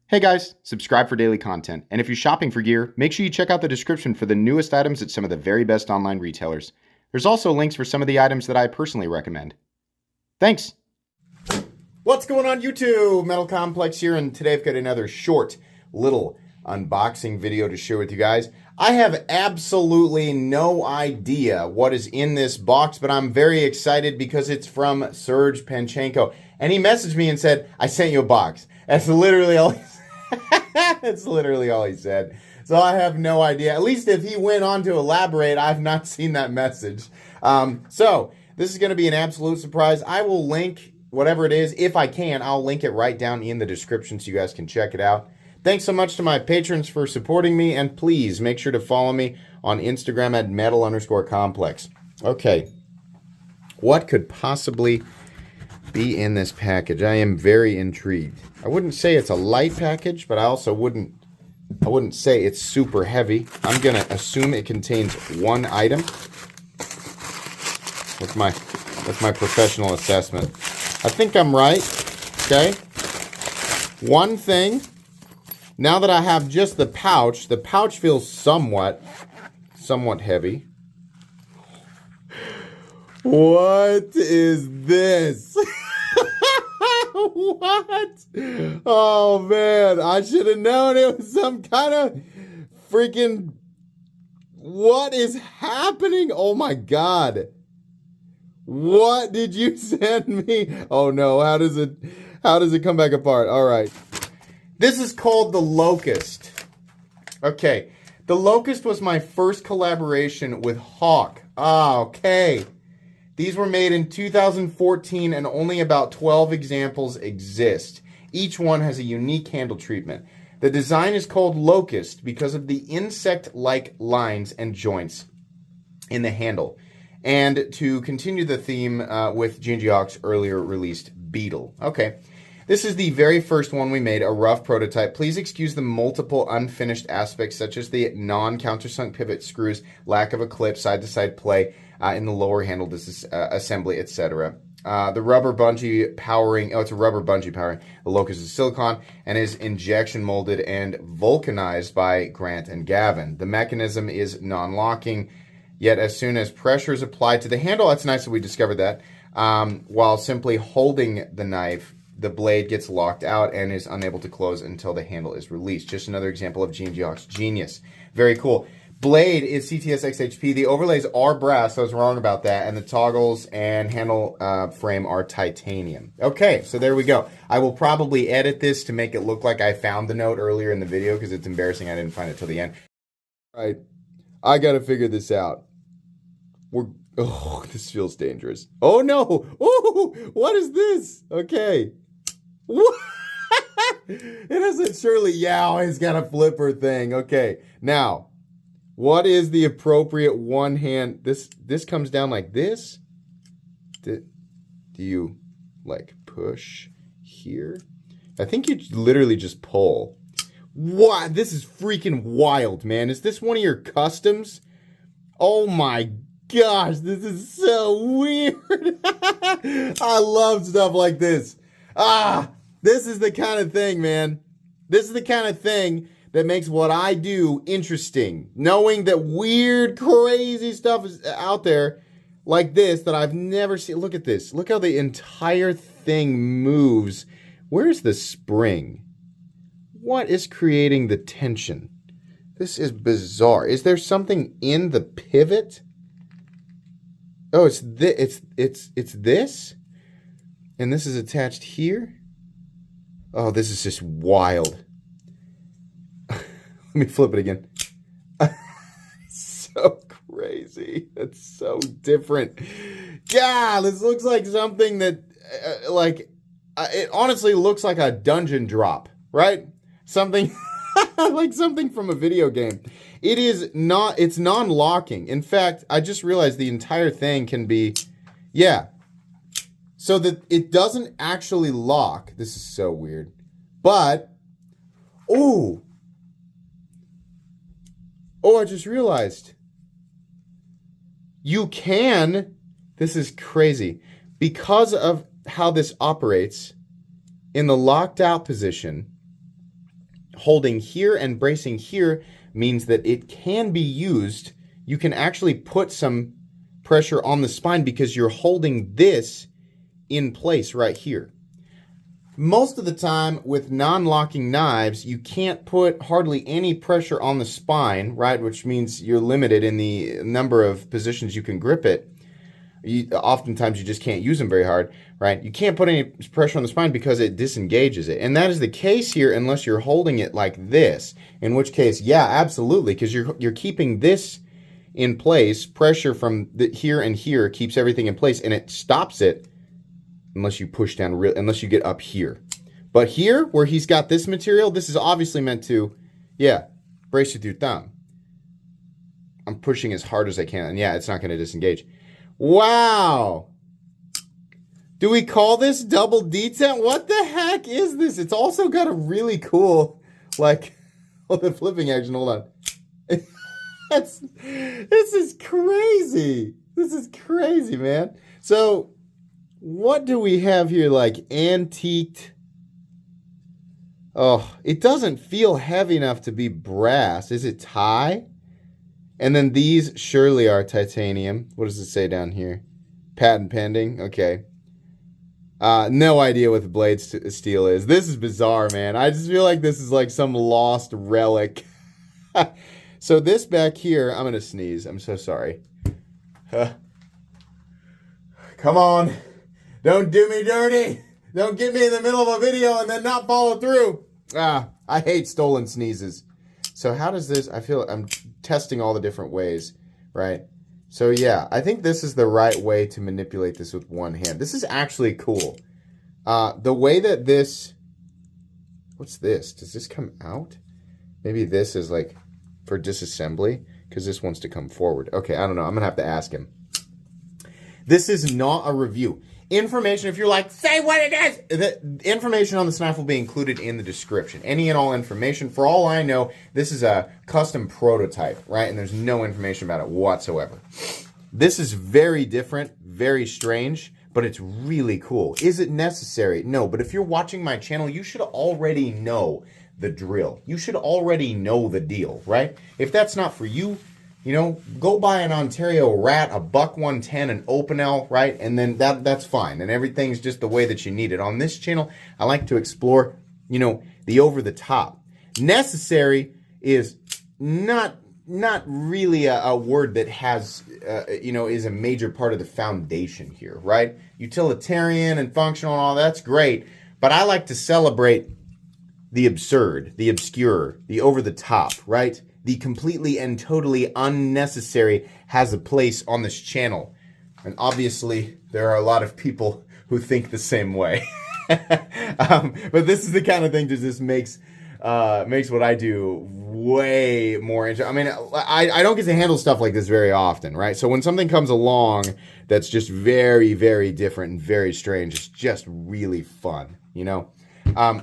Hey guys, subscribe for daily content. And if you're shopping for gear, make sure you check out the description for the newest items at some of the very best online retailers. There's also links for some of the items that I personally recommend. Thanks! What's going on YouTube? Metal Complex here, and today I've got another short little unboxing video to share with you guys. I have absolutely no idea what is in this box, but I'm very excited because it's from Serge Panchenko. And he messaged me and said, I sent you a box. That's literally all he said. That's literally all he said. So I have no idea. At least if he went on to elaborate, I've not seen that message. So this is going to be an absolute surprise. I will link whatever it is. If I can, I'll link it right down in the description so you guys can check it out. Thanks so much to my patrons for supporting me, and please make sure to follow me on Instagram at metal_complex. Okay, what could possibly be in this package? I am very intrigued. I wouldn't say it's a light package, but I also wouldn't say it's super heavy. I'm gonna assume it contains one item with my professional assessment. I think I'm right. Okay, one thing. Now that I have just the pouch feels somewhat heavy. What is this? What? Oh man, I should have known it was some kind of freaking... What is happening? Oh my god. What did you send me? Oh no, how does it come back apart? All right. This is called the Locust. Okay, the Locust was my first collaboration with Hawk. Ah, okay. These were made in 2014 and only about 12 examples exist. Each one has a unique handle treatment. The design is called Locust because of the insect-like lines and joints in the handle. And to continue the theme with G&G Hawk's earlier released Beetle. Okay. This is the very first one we made, a rough prototype. Please excuse the multiple unfinished aspects, such as the non-countersunk pivot screws, lack of a clip, side-to-side play in the lower handle assembly, etc. The rubber bungee powering, it's a rubber bungee powering. The Locust is silicone and is injection molded and vulcanized by Grant and Gavin. The mechanism is non-locking, yet as soon as pressure is applied to the handle, that's nice that we discovered that, while simply holding the knife, the blade gets locked out and is unable to close until the handle is released. Just another example of G&G Hawk's genius. Very cool. Blade is CTS XHP. The overlays are brass, so I was wrong about that. And the toggles and handle frame are titanium. Okay, so there we go. I will probably edit this to make it look like I found the note earlier in the video because it's embarrassing I didn't find it till the end. All right, I got to figure this out. Oh, this feels dangerous. Oh no! Oh, what is this? Okay. It isn't surely Yow has got a flipper thing. Okay, now, what is the appropriate one hand? This comes down like this. Do you like push here? I think you literally just pull. What? This is freaking wild, man. Is this one of your customs? Oh my gosh, this is so weird. I love stuff like this. This is the kind of thing, man. This is the kind of thing that makes what I do interesting. Knowing that weird, crazy stuff is out there like this that I've never seen. Look at this. Look how the entire thing moves. Where's the spring? What is creating the tension? This is bizarre. Is there something in the pivot? Oh, it's this? And this is attached here? Oh, this is just wild. Let me flip it again. So crazy. That's so different. Yeah, this looks like something that, it honestly looks like a dungeon drop, right? Something, like something from a video game. It is not, it's non-locking. In fact, I just realized the entire thing can be, yeah. So that it doesn't actually lock. This is so weird. But, oh, I just realized. You can, this is crazy. Because of how this operates, in the locked out position, holding here and bracing here means that it can be used. You can actually put some pressure on the spine because you're holding this in place right here. Most of the time with non-locking knives, you can't put hardly any pressure on the spine, right? Which means you're limited in the number of positions you can grip it. Oftentimes you just can't use them very hard, right? You can't put any pressure on the spine because it disengages it. And that is the case here unless you're holding it like this. In which case, yeah, absolutely, because you're keeping this in place. Pressure from here and here keeps everything in place, and it stops it unless you push down, unless you get up here. But here, where he's got this material, this is obviously meant to, yeah, brace with your thumb. I'm pushing as hard as I can, and yeah, it's not going to disengage. Wow! Do we call this double detent? What the heck is this? It's also got a really cool, like, oh, the flipping action, hold on. This is crazy. This is crazy, man. So, what do we have here? Like antiqued. Oh, it doesn't feel heavy enough to be brass. Is it tie? And then these surely are titanium. What does it say down here? Patent pending. Okay. No idea what the blade steel is. This is bizarre, man. I just feel like this is like some lost relic. So this back here, I'm going to sneeze. I'm so sorry. Come on. Don't do me dirty. Don't get me in the middle of a video and then not follow through. I hate stolen sneezes. So how does this, I feel I'm testing all the different ways, right? So yeah, I think this is the right way to manipulate this with one hand. This is actually cool. The way that this, what's this? Does this come out? Maybe this is like for disassembly because this wants to come forward. Okay, I don't know. I'm going to have to ask him. This is not a review. Information, if you're like, say what it is, the information on this knife will be included in the description. Any and all information. For all I know, this is a custom prototype, right? And there's no information about it whatsoever. This is very different, very strange, but it's really cool. Is it necessary? No, but if you're watching my channel, you should already know the drill. You should already know the deal, right? If that's not for you, you know, go buy an Ontario Rat, a Buck 110, an Opinel, right? And then that's fine. And everything's just the way that you need it. On this channel, I like to explore, you know, the over-the-top. Necessary is not really a word that has, you know, is a major part of the foundation here, right? Utilitarian and functional and all that's great. But I like to celebrate the absurd, the obscure, the over-the-top, right? The completely and totally unnecessary has a place on this channel. And obviously, there are a lot of people who think the same way. But this is the kind of thing that just makes what I do way more interesting. I mean, I don't get to handle stuff like this very often, right? So when something comes along that's just very, very different and very strange, it's just really fun, you know?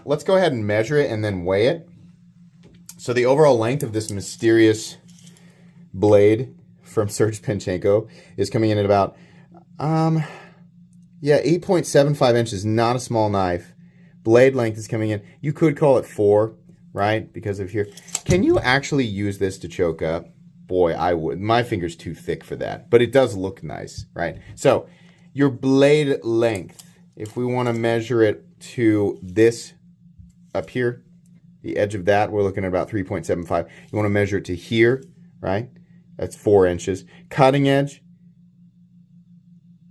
Let's go ahead and measure it and then weigh it. So the overall length of this mysterious blade from Serge Panchenko is coming in at about, 8.75 inches, not a small knife. Blade length is coming in. You could call it 4, right? Because of here. Can you actually use this to choke up? Boy, I would. My finger's too thick for that. But it does look nice, right? So your blade length, if we want to measure it to this up here, the edge of that, we're looking at about 3.75. You want to measure it to here, right? That's 4 inches. Cutting edge,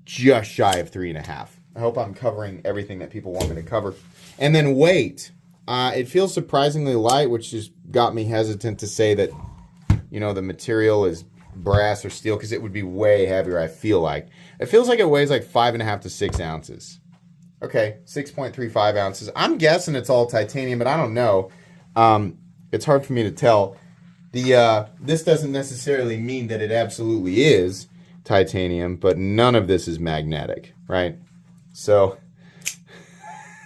just shy of 3.5. I hope I'm covering everything that people want me to cover. And then weight. It feels surprisingly light, which just got me hesitant to say that, you know, the material is brass or steel, because it would be way heavier, I feel like. It feels like it weighs like 5.5 to 6 ounces. Okay, 6.35 ounces. I'm guessing it's all titanium, but I don't know. It's hard for me to tell. This doesn't necessarily mean that it absolutely is titanium, but none of this is magnetic, right? So,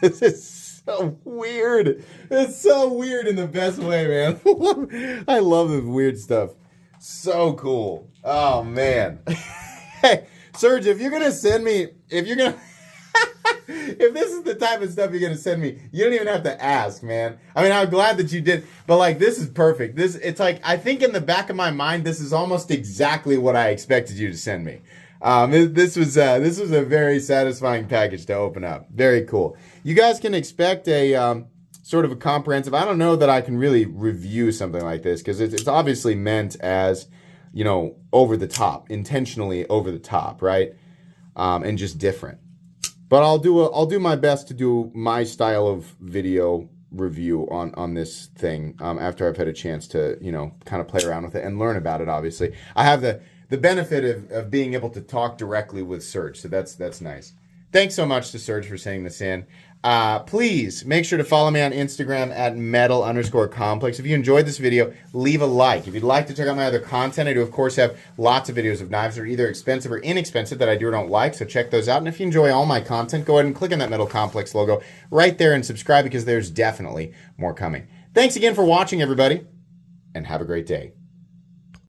this is so weird. It's so weird in the best way, man. I love this weird stuff. So cool. Oh, man. Hey, Serge, if you're going to send me, if you're going to... If this is the type of stuff you're gonna send me, you don't even have to ask, man. I mean, I'm glad that you did, but like, this is perfect. It's like, I think in the back of my mind, this is almost exactly what I expected you to send me. This was a very satisfying package to open up. Very cool. You guys can expect a sort of a comprehensive. I don't know that I can really review something like this because it's obviously meant as, you know, over the top, intentionally over the top, right? And just different. But I'll do my best to do my style of video review on this thing after I've had a chance to, you know, kind of play around with it and learn about it. Obviously, I have the benefit of being able to talk directly with Serge, so that's nice. Thanks so much to Serge for sending this in. Please make sure to follow me on Instagram at metal_complex. If you enjoyed this video, leave a like. If you'd like to check out my other content, I do, of course, have lots of videos of knives that are either expensive or inexpensive that I do or don't like, so check those out. And if you enjoy all my content, go ahead and click on that Metal Complex logo right there and subscribe because there's definitely more coming. Thanks again for watching, everybody, and have a great day.